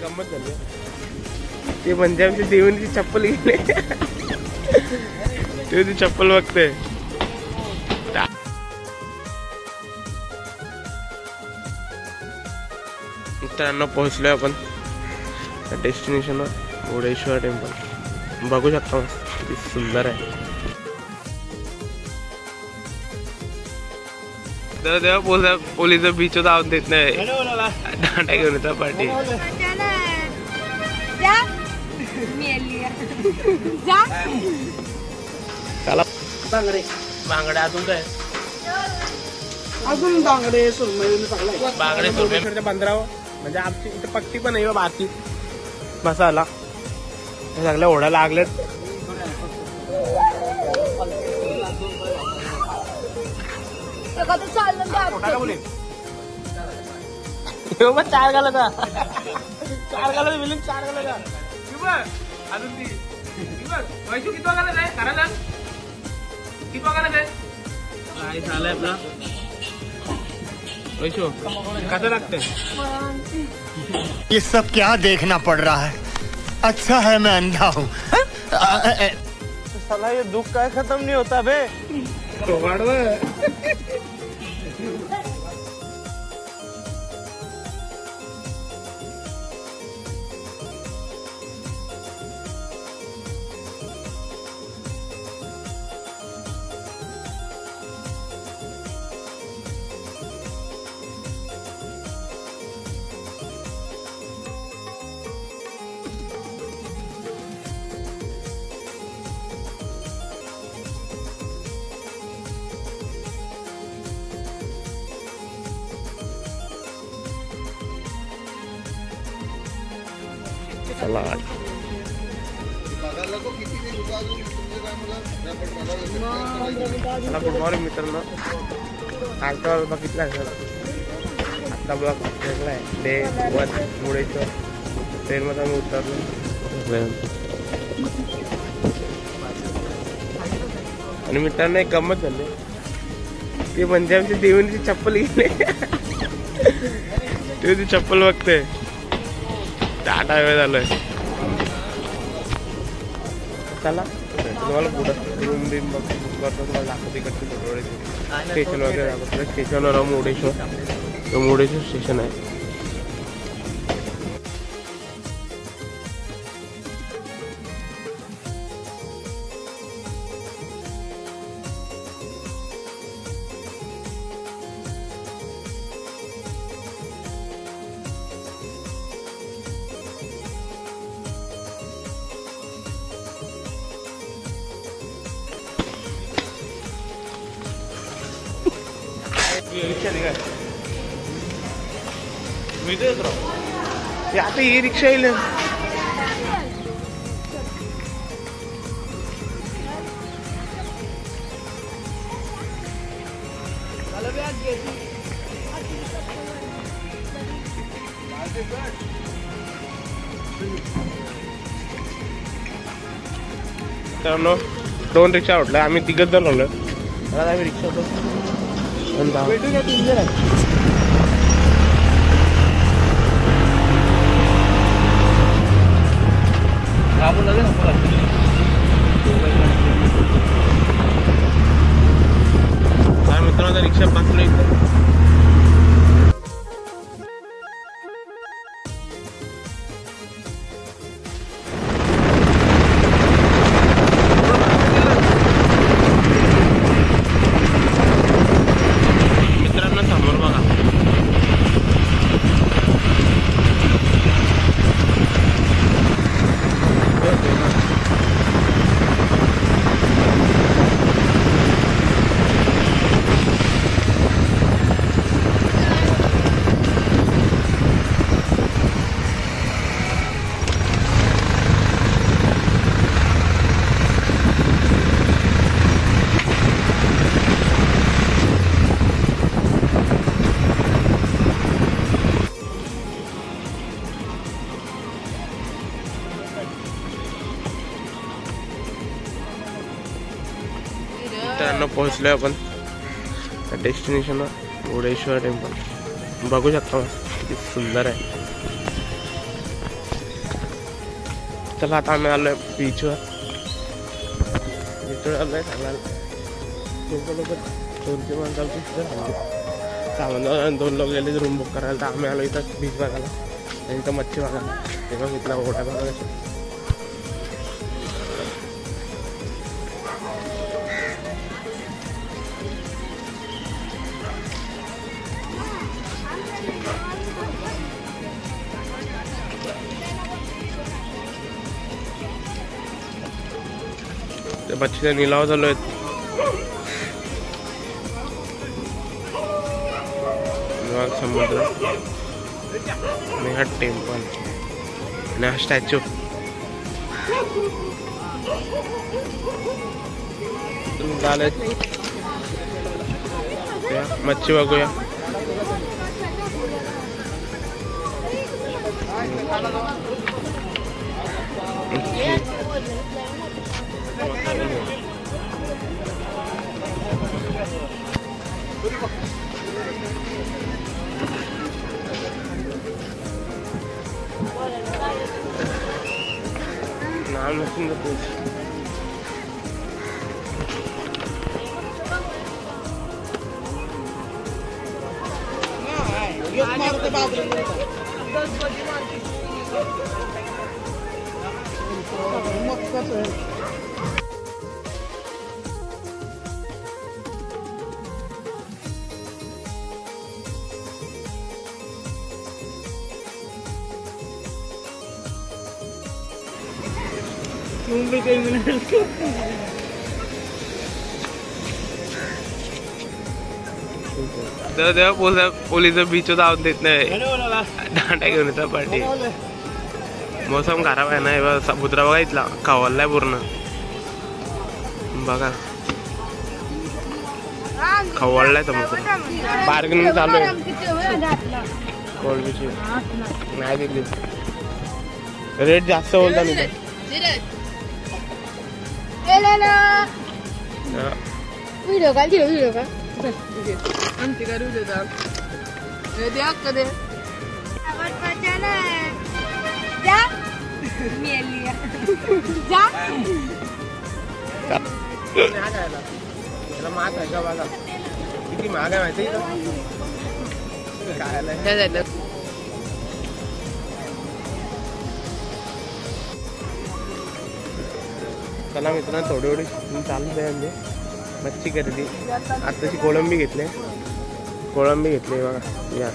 गंमत झाली. ते म्हणजे आमची देवणीची चप्पल गेले. ती चप्पल बघते. मित्रांनो पोहोचलोय आपण डेस्टिनेशनवर. मुर्डेश्वर टेम्पल बघू शकता, किती सुंदर आहे. तर तेव्हा पोलीस बीच जाऊन देत नाही. दांडा घेऊन येतात पार्टी. चला बांगडे अजून काय अजून बांगडे सुरमई बांगडे सुरमईच्या बंदरावर म्हणजे आमची इथे पट्टी पण आहे बाकी मसाला सगळ्या ओढा लागलेत. चार घाला का चार घाला विलिंग चार घाला का अजून ती वैशू किती वागायला जाय करायला किती वागायला जाय काय झालंय आपला वैशू कसं लागतंय. ये सब क्या देखना पड़ रहा है. अच्छा है मैं अंधा हूँ. साला ये दुख काय खत्म नहीं होता बे. सलाड गुड मॉर्निंग मित्रांनो. कालचा बघितला आता ब्लॉग आहे. डे 1 मुर्डेश्वर ट्रेनमध्ये आम्ही उतरलो. आणि मित्रांनो एक गंमत झाली. ते म्हणजे आमची देवणीची चप्पल गेले. ती चप्पल बघते. टाटा वेळ झालोय. चला तुम्हाला पुढं रूम बिम बुक करतो. तुम्हाला दाखवते इकडचे स्टेशन वगैरे दाखवतो. स्टेशनवर मुर्डेश्वर. तो मुर्डेश्वर स्टेशन आहे. रिक्षा दिखाय मी देत राहू. आता ही रिक्षा येईल. मित्रांनो 2 रिक्षा उठल्या. आम्ही 3 जण आलो. आता आम्ही रिक्षा होतो. मित्रांनो रिक्षा बसलो इथं. मित्रांनो पोहोचलोय आपण डेस्टिनेशनवर. मुर्डेश्वर टेम्पल बघू शकता, किती सुंदर आहे. चला आता आम्ही आलोय बीचवर आलोय सांगायला सामान 2 लोक गेले रूम बुक करायला, तर आम्ही आलो इथं बीच बघायला आणि इथं मच्छी बघायला. तेव्हा इथला ओढा बघायला मच्छीचा निलाव चालू आहेत. समुद्र आणि हा टेम्पल आणि हा स्टॅच्यू. मच्छी बघूया. नाम नसून पोलीस बीच धावून देत नाही, दांड्या घेऊन येतात पाठी. मोसम खराब आहे ना, समुद्र बघा इथला खवललाय पूर्ण. बघा खवळलाय समुद्र. बार्गेनिंग चालू आहे. कोल्ड बीच नाही दिली, रेट जास्त बोलता नाही. व्हिडिओ का व्हिडिओ का आमची का व्हिडिओ द्या कधी महाग आहे का बघा, किती महाग आहे माहिती काय. चला मित्रांनो, थोडी चालू आहे म्हणजे मच्छी खरेदी. आताची कोळंबी घेतली बघा या.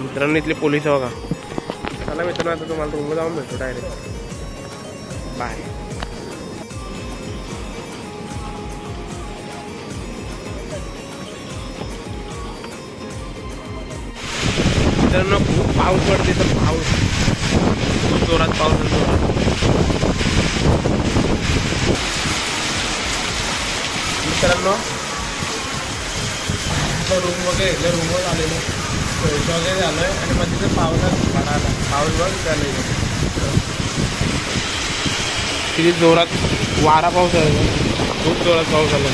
मित्रांनो इथले पोलीस बघा. चला मित्रांनो आता तुम्हाला रूमला जाऊन भेटू डायरेक्ट. बाय. मित्रांनो खूप पाऊस पडते, तर पाऊस खूप जोरात पाऊस आहे. मित्रांनो रूम वगैरे रूमवर आलेलो, पैसे वगैरे झालोय आणि मग तिथे पाऊस बघ झालं. किती जोरात वारा पाऊस आहे, खूप जोरात पाऊस आला.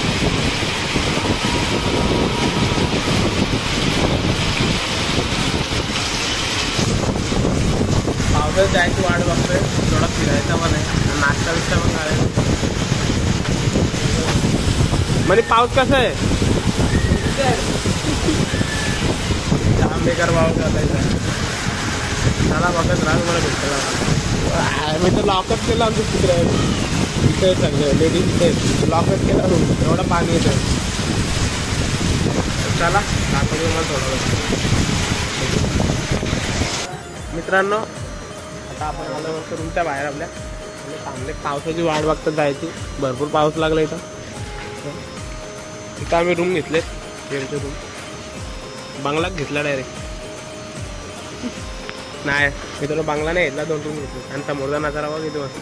पावसात जायची वाट बघतोय, थोडा फिरायचा पण आहे, नाश्ता बिस्टा पण करायचा. म्हणजे पाऊस कसा आहे, जाम बेकार पाऊस चालायचा. चला बघत राहा, मला भेटला. मी तर लॉकअप केला आमचं चित्र इथे सगळे लेडीज इथे लॉकअप केला रूम, एवढं पाणी येतं. चला दाखवतो मला थोडं. मित्रांनो आता आपण आलो रूमच्या बाहेर आपल्या चांगले पावसाची वाट बघतात जायची. भरपूर पाऊस लागला इथं. इथं आम्ही रूम घेतलेत, त्यांचे रूम बंगलाच घेतला डायरेक्ट. नाही मित्रांनो बंगला नाही घेतला, 2 रूम घेतले. आणि समोरचा नजारा बघा किती मस्त.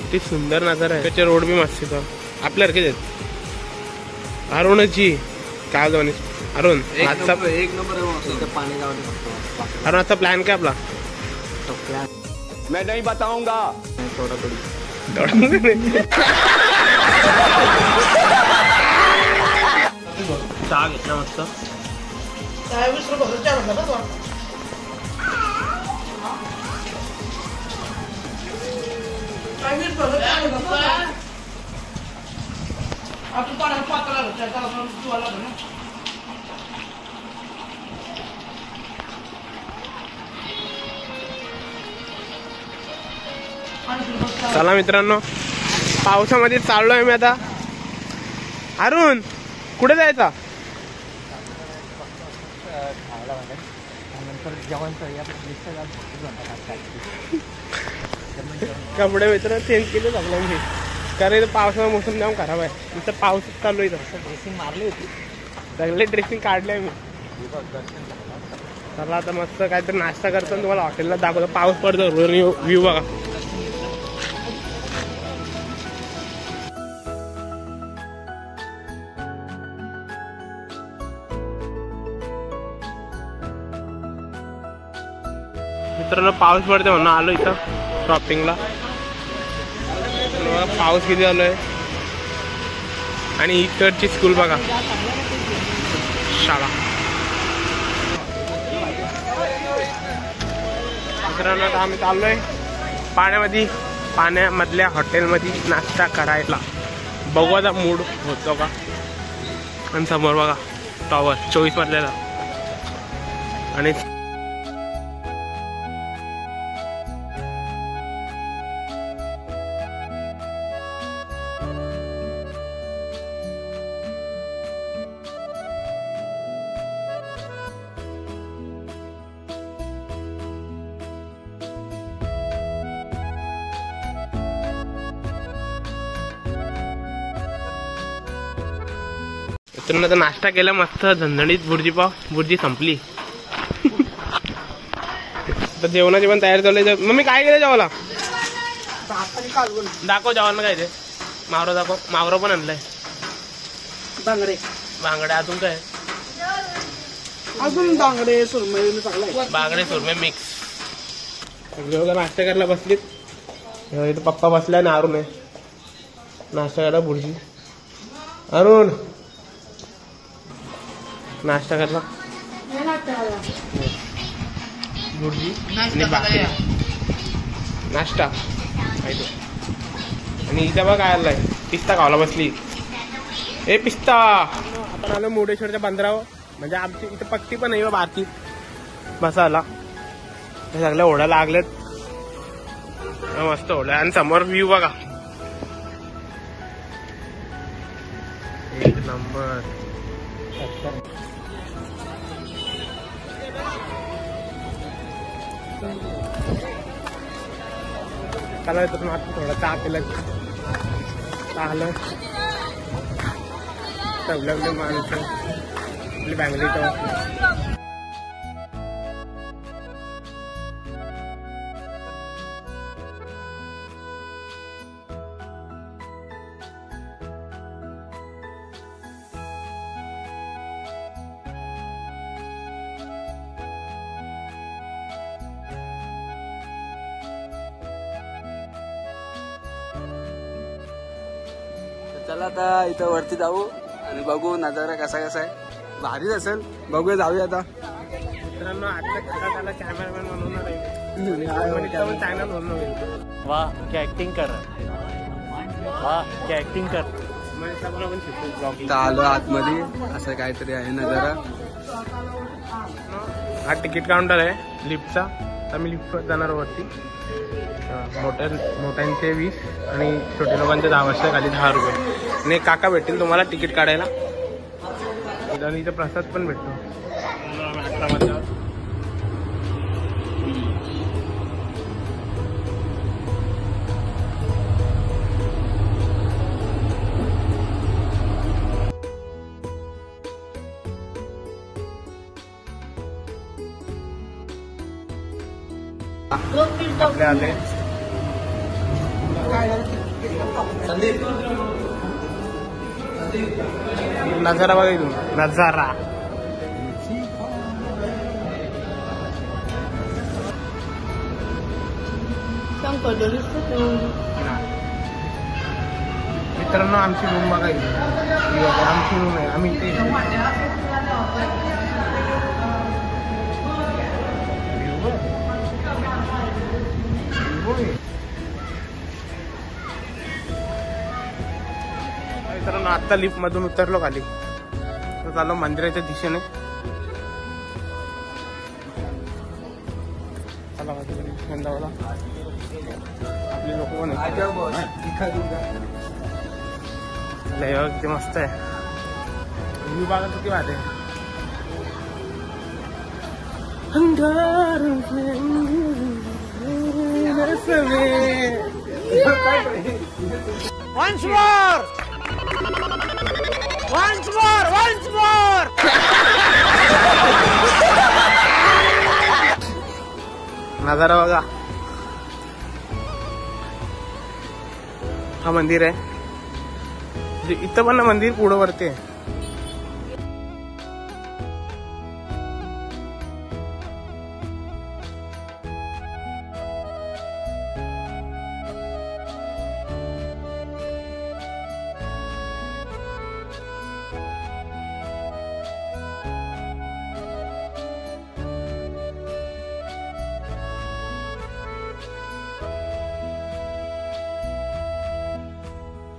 किती सुंदर नजारा आहे. त्याचे रोड बी मस्त इथं आपल्यासारखेच आहेत. अरुणची काय जाऊन अरुण आजचा एक नंबर पाणी अरुण आजचा प्लॅन काय आपला. मैं नहीं बताऊंगा. थोडा चहा घेतला मस्त. चला मित्रांनो, पावसामध्ये चाललोय मी आता. अरुण कुठे जायचा? कपडे मित्र चेंज केले लागला मी, कारण इथं पावसाचा मोसम जाम खराब आहे. इथं पाऊसच चालू आहे. ड्रेसिंग मारली होती, सगळे ड्रेसिंग काढले मी. चला आता मस्त काहीतरी नाश्ता करतो, तुम्हाला हॉटेलला दाखवतो. पाऊस पडतो, व्ह्यू बघा. मित्रांनो पाऊस पडते म्हणून आलो इथं शॉपिंगला. पाऊस किती आलोय. आणि इकडची स्कूल बघा, शाळा. मित्रांनो आता आम्ही चाललोय पाण्यामधल्या हॉटेलमध्ये नाश्ता करायला. बघू आता मूड होतो का. आणि समोर बघा टॉवर 24 मधल्याला. आणि तर नाश्ता केला मस्त झणझणीत. बुर्जी संपली. तर जेवणाची पण तयारी चालू आहे. मम्मी काय केलं जेवायला? दाखव जेवण काय ते. मावरा दाखव. मावरा पण आणलाय. बांगडे अजून काय? अजून बांगडे सुरमई. बांगडे सुरमई मिक्स. नाश्ता करायला बसलीत. इथं पप्पा बसलाय ना अरुण आहे. नाश्ता करायला बुर्जी. अरुण नाश्ता करला बुर्जी आणि भाकरी. नाश्ता आणि इथं बघ काय आलाय. पिस्ता खायला बसली. ए पिस्ता. आपण आलो मुर्डेश्वरच्या बंदरावर. म्हणजे आमची इथं पट्टी पण आहे बारकी बसायला. हे सगळ्या ओढ्या लागलेत मस्त ओढ्या. आणि समोर व्ह्यू बघा एक नंबर. चला तर आता थोडा चहा पिला. आलं ठेवलं माणसं आपली बँगलीचं. चला आता इथं वरती जाऊ आणि बघू नजारा कसा कसा आहे. भारीच असेल. बघूया जाऊया आता. मित्रांनो आता त्याला कॅमेरामॅन बनवणार आहे. चॅनल बनवणार. वाह क्या एक्टिंग कर रहा है. वाह क्या एक्टिंग कर. आलो आतमध्ये. असं काहीतरी आहे नजारा. हा तिकीट काउंटर आहे लिफ्टचा. तर मी लिफ्ट जाणार वरती. मोठ्यांचे 20 आणि छोट्या लोकांचे 10 वर्षाखाली 10 रुपये. आणि काका भेटतील तुम्हाला तिकीट काढायला. आणि इथं प्रसाद पण भेटतो. आपले आले नजारा बघा इथून. नजारा मित्रांनो आमची रूम बघा इथे. आमची रूम आहे. आम्ही इथे मित्रांनो आत्ता लिफ्ट मधून उतरलो खाली तर चाललो मंदिराच्या दिशेने. चला आपले लोक पण किती मस्त आहे. व्ह्यू बघा किती वाट आहे. Once more! Once more! Once more! नजारा बघा. हा मंदिर आहे. इथं पण मंदिर पुढं वरती आहे.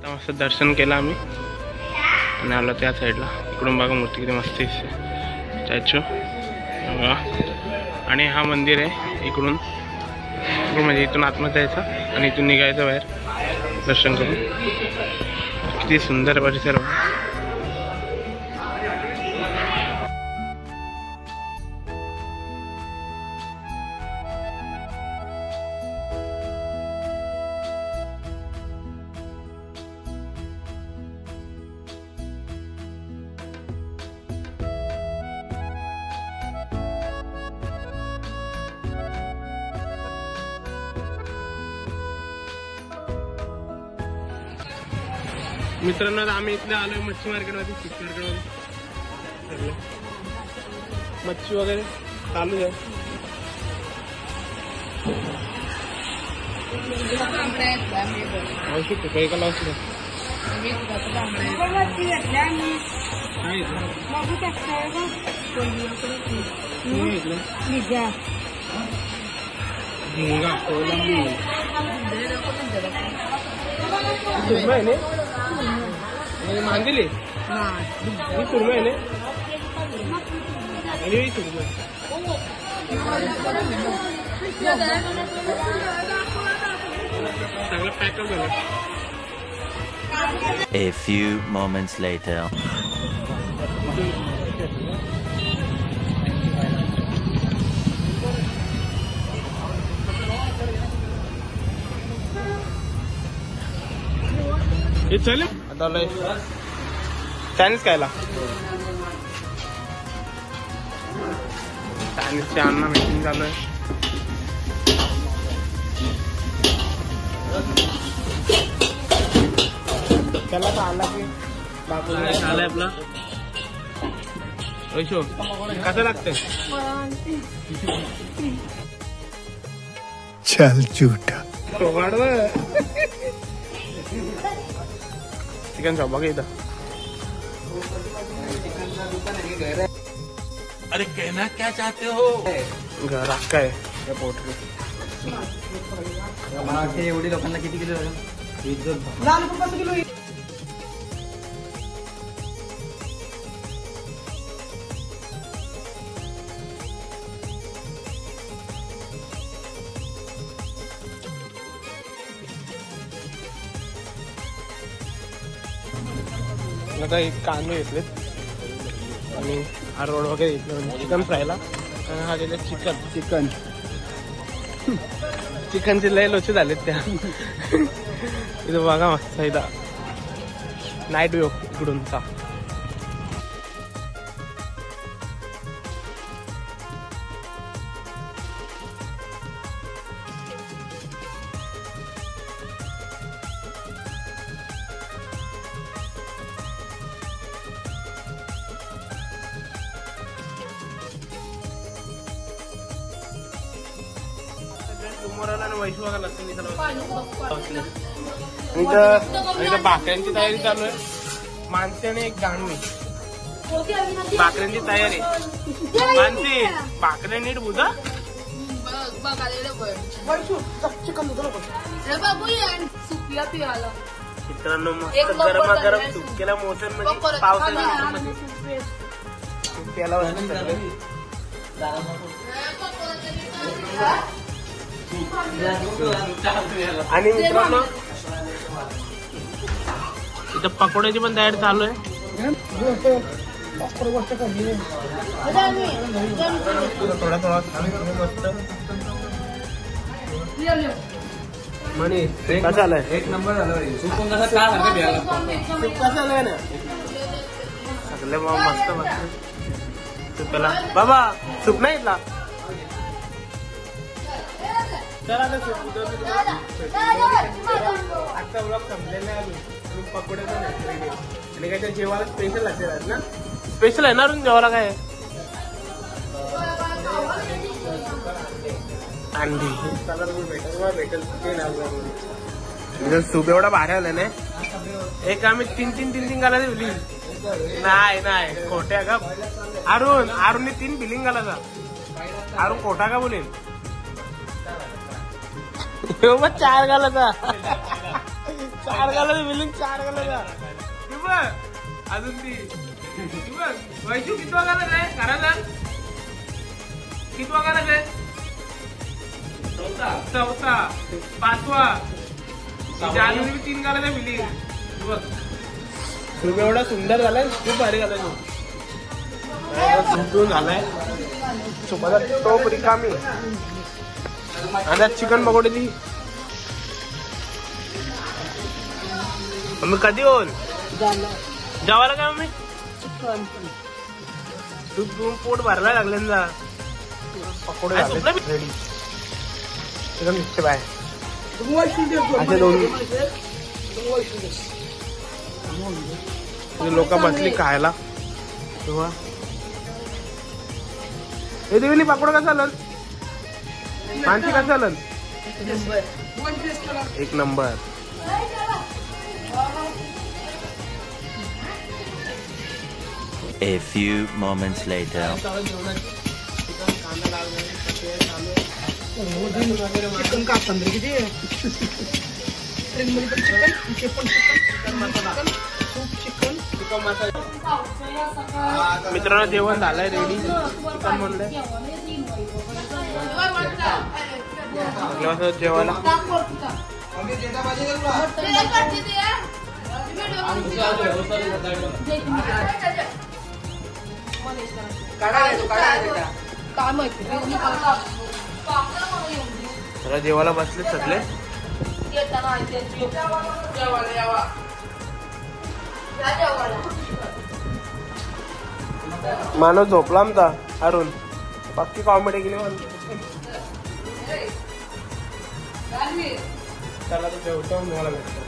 मस्त दर्शन केलं आम्ही आणि आलो त्या साईडला. इकडून बघा मूर्ती किती मस्त दिसते. स्टॅच्यू बघा. आणि हा मंदिर आहे. इकडून म्हणजे इथून आतमध्ये जायचं आणि इथून निघायचं बाहेर दर्शन करून. किती सुंदर परिसर. मित्रांनो आम्ही इथले आलोय मच्छी मार्केटमध्ये. फिश मार्केटमध्ये मच्छी वगैरे चालू आहे. औषध काही का औषध मांदिली सुरमई आहे आणि सुरमई चांगलं पॅकअप झालं. A few moments later. हे चल आता चायनीज खायला. चायनीजचे अन्न मेकिंग चालू आहे. त्याला तर आला की बापू आलाय आपला. वैशो कसं लागतंय. चल झूठा. चिकन शॉप बघा इथं. अरे कहना क्या चाहते हो. घर अक्का आहे या पोटरी. एवढी लोकांना किती किलो झालं. आता एक कांदे घेतलेत आणि हा रोड वगैरे घेतलं चिकन फ्रायला. आणि हा गेले चिकनचे लय लोचे झालेत त्या. इथं बघा मस्त इथं नाईट व्ह्यू इकडूनचा. समोर आला आणि वैशू बघा लसूण इथं भाकऱ्यांची तयारी चालू आहे. मानसी आणि एक जाणवी भाकऱ्यांची तयारी. मानसी भाकऱ्या नीट बुजा. मित्रांनो मस्त गरमागरम सुक्याला मोठं म्हणजे पावसाळ्यामध्ये सुक्याला आणि मित्रांनो इथं पकोड्याची पण तयारी चालू आहे. थोडा थोडा मस्त म्हणे कसं आलंय. एक नंबर झालं. कसं आलंय ना सगळे मस्त मस्त सुप्याला बाबा सूप नाही घेतला. तर आता आजचा ब्लॉग संपलेला आहे अजून. पकोडे पण आहेत आणि काय त्या जेवायला स्पेशल असेल ना. स्पेशल आहे ना जेवायला काय अंडी भेटेल सूप एवढा भारी आला ना. एक आम्ही तीन घालायला दिली. नाही खोट्या का अरुणने 3 बिलिंग घालायचा. अरुण खोटा का बोलेल. 4 घालायचा. 4 घालायचा बिलिंग 4 घालायचा. अजून ती वैशू कितवा घालायचा आहे घराला. कितवा घालायचा आहे. चौथा 5वा. जानेवारी 3 घालायचा बिलिंग. सूप एवढा सुंदर झालाय. खूप भारी झालाय. सूप झालाय. सुपाचा टोप रिकामी. आता चिकन पकोडे ती मम्मी कधी होईल जेवायला काय मम्मी. तू पोट भरला लागले ना. पकोडे रेडी. चिकन मिक्स बाय असे 2 लोक बसली खायला. तेव्हा हे देवीली पाकोडा कसा आलं. मानसी कसं आलं. एक number. A few moments later. मित्रांनो जेवण झालंय रेडी. चिकन म्हणलंय जेवायला. जरा जेवायला बसले सगळे. मानव झोपला आमचा अरुण. बाकी कॉमेडी केली म्हणतो. चला तर जेवतो मला भेटतो.